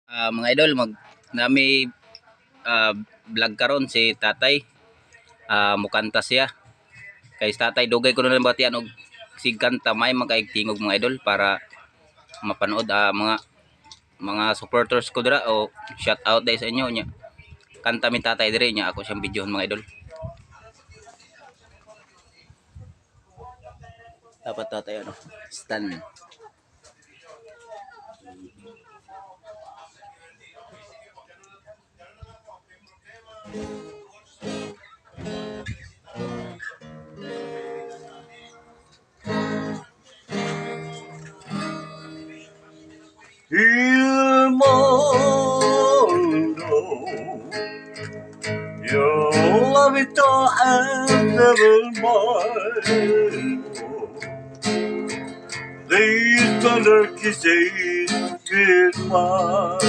Mga idol, nami vlog karon si tatay. Mukanta siya. Kay tatay dugay ko na lang batian og sigkanta may makaigtingog mga idol para mapanood mga supporters ko dira o shout out dai sa inyo nya. Kanta mi tatay dire nya ako siyang videohon mga idol. Dapat tatay ano, stand. Il mondo, io l'abito del mondo, dei color che sei firma.